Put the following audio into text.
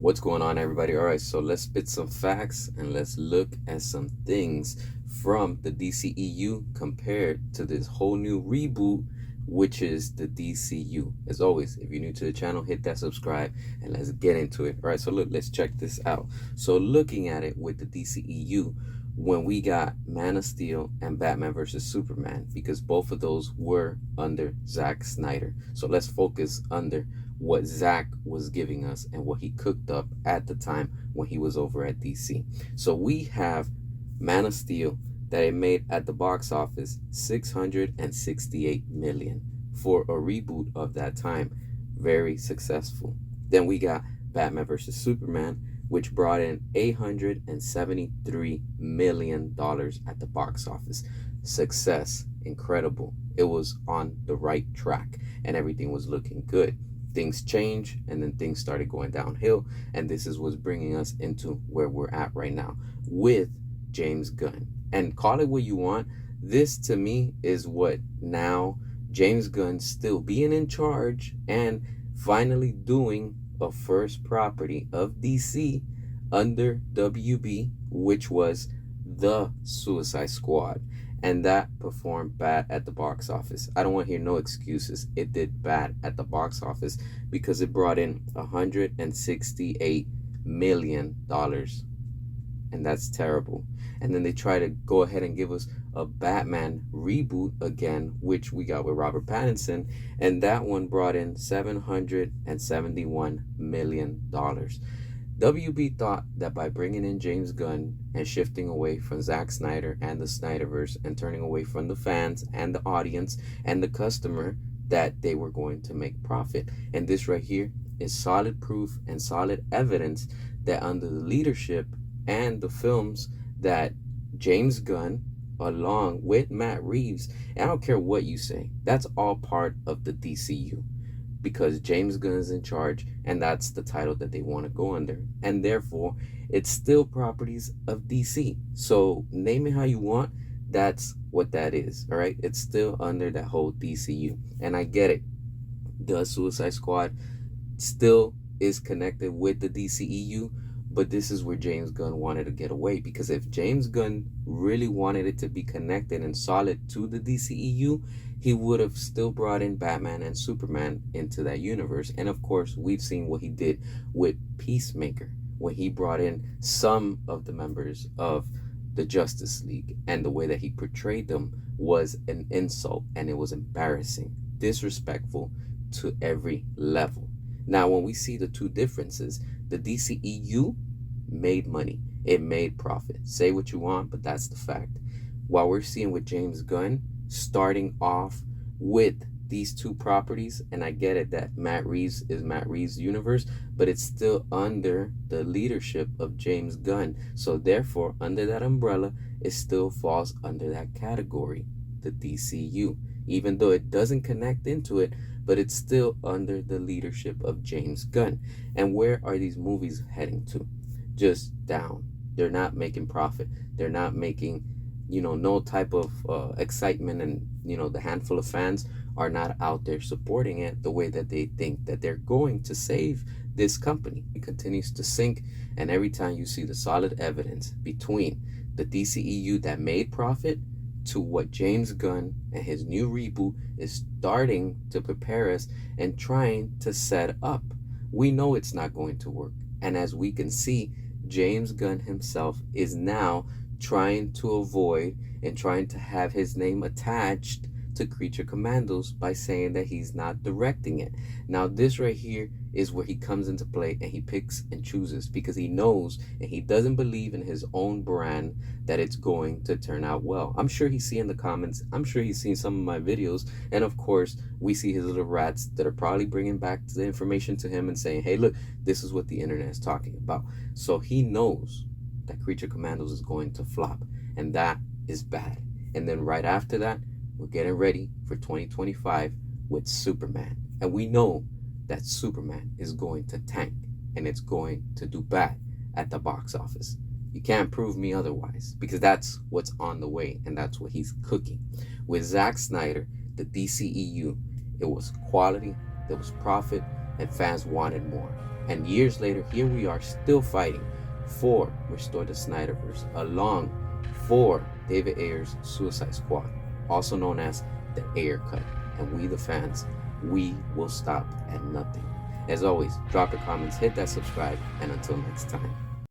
What's going on, everybody? All right, so let's spit some facts and let's look at some things from the DCEU compared to this whole new reboot, which is the DCU. As always, if you're new to the channel, hit that subscribe and let's get into it. All right, so look, let's check this out. So looking at it with the DCEU, when we got Man of Steel and Batman versus Superman, because both of those were under Zack Snyder. So let's focus under what Zack was giving us and what he cooked up at the time when he was over at DC. So we have Man of Steel that it made at the box office 668 million for a reboot of that time. Very successful. Then we got Batman versus Superman, which brought in $873 million at the box office. Success, incredible. It was on the right track and everything was looking good. Things changed and then things started going downhill, and this is what's bringing us into where we're at right now with James Gunn. And call it what you want, this to me is what now James Gunn still being in charge and finally doing a first property of DC under WB, which was the Suicide Squad, and that performed bad at the box office. I don't want to hear no excuses. It did bad at the box office because it brought in $168 million, and that's terrible. And then they try to go ahead and give us a Batman reboot again, which we got with Robert Pattinson, and that one brought in $771 million. WB thought that by bringing in James Gunn and shifting away from Zack Snyder and the Snyderverse and turning away from the fans and the audience and the customer, that they were going to make profit. And this right here is solid proof and solid evidence that under the leadership and the films that James Gunn, along with Matt Reeves, and I don't care what you say, that's all part of the DCU, because James Gunn is in charge and that's the title that they want to go under, and therefore it's still properties of DC. So name it how you want, that's what that is. All right, it's still under that whole DCU, and I get it, the Suicide Squad still is connected with the DCEU, but this is where James Gunn wanted to get away, because if James Gunn really wanted it to be connected and solid to the DCEU, he would have still brought in Batman and Superman into that universe. And of course, we've seen what he did with Peacemaker, when he brought in some of the members of the Justice League, and the way that he portrayed them was an insult, and it was embarrassing, disrespectful to every level. Now, when we see the two differences, the DCEU made money. It made profit. Say what you want, but that's the fact. While we're seeing with James Gunn starting off with these two properties, and I get it that Matt Reeves is Matt Reeves' universe, but it's still under the leadership of James Gunn. So therefore, under that umbrella, it still falls under that category, the DCU. Even though it doesn't connect into it, but it's still under the leadership of James Gunn. And where are these movies heading to? Just down. They're not making profit. They're not making, no type of excitement, and, the handful of fans are not out there supporting it the way that they think that they're going to save this company. It continues to sink, and every time you see the solid evidence between the DCEU that made profit to what James Gunn and his new reboot is starting to prepare us and trying to set up, we know it's not going to work. And as we can see, James Gunn himself is now trying to avoid and trying to have his name attached to Creature Commandos by saying that he's not directing it. Now this right here is where he comes into play, and he picks and chooses because he knows and he doesn't believe in his own brand that it's going to turn out well. I'm sure he's seeing the comments, I'm sure he's seen some of my videos, and of course we see his little rats that are probably bringing back the information to him and saying, hey look, this is what the internet is talking about. So he knows that Creature Commandos is going to flop, and that is bad. And then right after that, we're getting ready for 2025 with Superman, and we know that Superman is going to tank and it's going to do bad at the box office. You can't prove me otherwise, because that's what's on the way and that's what he's cooking. With Zack Snyder, the DCEU, it was quality, there was profit, and fans wanted more. And years later, here we are still fighting for Restore the Snyderverse, along for David Ayer's Suicide Squad, also known as the Ayer Cut. And we, the fans, we will stop at nothing. As always, drop your comments, hit that subscribe, and until next time.